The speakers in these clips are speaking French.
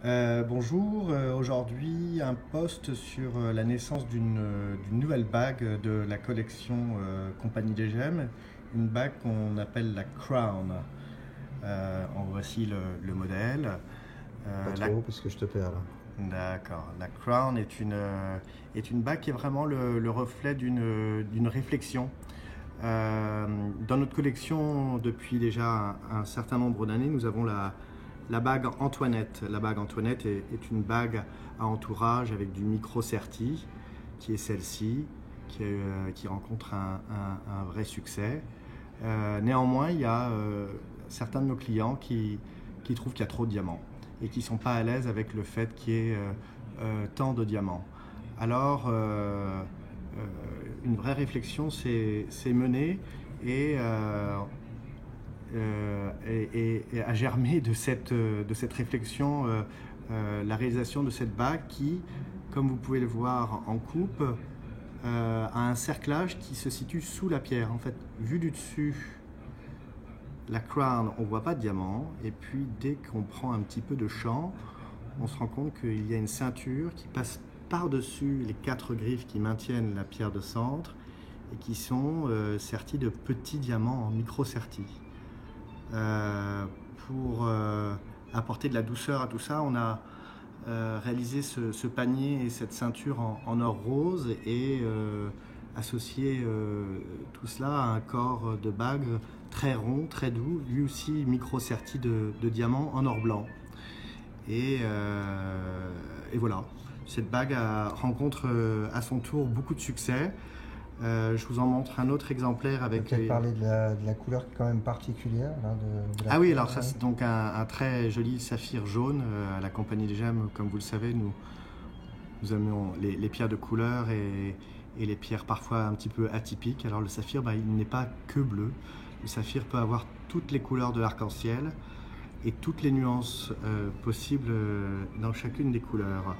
Bonjour, aujourd'hui un post sur la naissance d'une nouvelle bague de la collection Compagnie des Gemmes, une bague qu'on appelle la Crown. En voici le modèle. Pas La trop, parce que je te perds là. D'accord. La Crown est une bague qui est vraiment le reflet d'une réflexion. Dans notre collection, depuis déjà un certain nombre d'années, nous avons la bague Antoinette. La bague Antoinette est une bague à entourage avec du micro-serti, qui est celle-ci, qui rencontre un vrai succès. Néanmoins, il y a certains de nos clients qui trouvent qu'il y a trop de diamants et qui ne sont pas à l'aise avec le fait qu'il y ait tant de diamants. Alors, une vraie réflexion s'est menée et, a germé de cette réflexion la réalisation de cette bague qui, comme vous pouvez le voir en coupe, a un cerclage qui se situe sous la pierre. En fait, vu du dessus, la crown, on ne voit pas de diamant, et puis dès qu'on prend un petit peu de champ, on se rend compte qu'il y a une ceinture qui passe par-dessus les 4 griffes qui maintiennent la pierre de centre et qui sont serties de petits diamants en micro-sertis. Pour apporter de la douceur à tout ça, on a réalisé ce panier et cette ceinture en or rose et associé tout cela à un corps de bague très rond, très doux, lui aussi micro-serti de diamants en or blanc. Et voilà, cette bague rencontre à son tour beaucoup de succès. Je vous en montre un autre exemplaire avec... Peut-être parler de la couleur quand même particulière là, de la Ah oui, couleur, alors ça c'est donc un très joli saphir jaune. À la Compagnie des Gemmes, comme vous le savez, nous aimons les pierres de couleur et les pierres parfois un petit peu atypiques. Alors le saphir, il n'est pas que bleu. Le saphir peut avoir toutes les couleurs de l'arc-en-ciel et toutes les nuances possibles dans chacune des couleurs.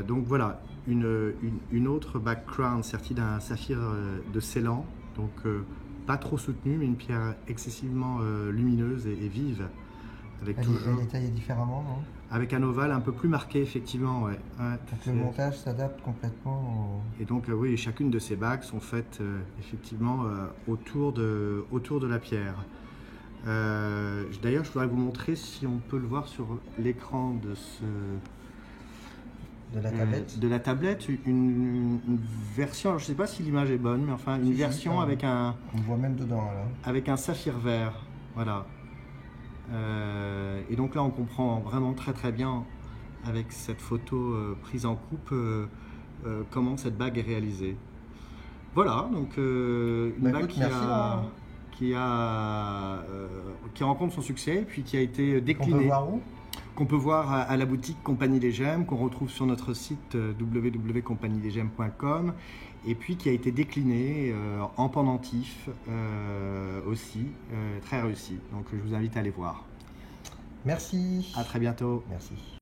Donc voilà, une autre bague crown sertie d'un saphir de Ceylan, donc pas trop soutenu, mais une pierre excessivement lumineuse et vive. Avec elle est taillée différemment, non? Avec un ovale un peu plus marqué, effectivement. Ouais. Donc le montage s'adapte complètement Et donc oui, chacune de ces bagues sont faites effectivement autour de la pierre. D'ailleurs, je voudrais vous montrer, si on peut le voir sur l'écran de la tablette, une version, alors je ne sais pas si l'image est bonne, mais enfin une version avec on voit même dedans là. Avec un saphir vert, voilà. Et donc là, on comprend vraiment très très bien avec cette photo prise en coupe comment cette bague est réalisée. Voilà, donc une bague qui rencontre son succès, puis qui a été déclinée. On peut voir où? Qu'on peut voir à la boutique Compagnie des Gemmes, qu'on retrouve sur notre site www.compagniedesgemmes.com, et puis qui a été déclinée en pendentif aussi, très réussi. Donc je vous invite à aller voir. Merci. À très bientôt. Merci.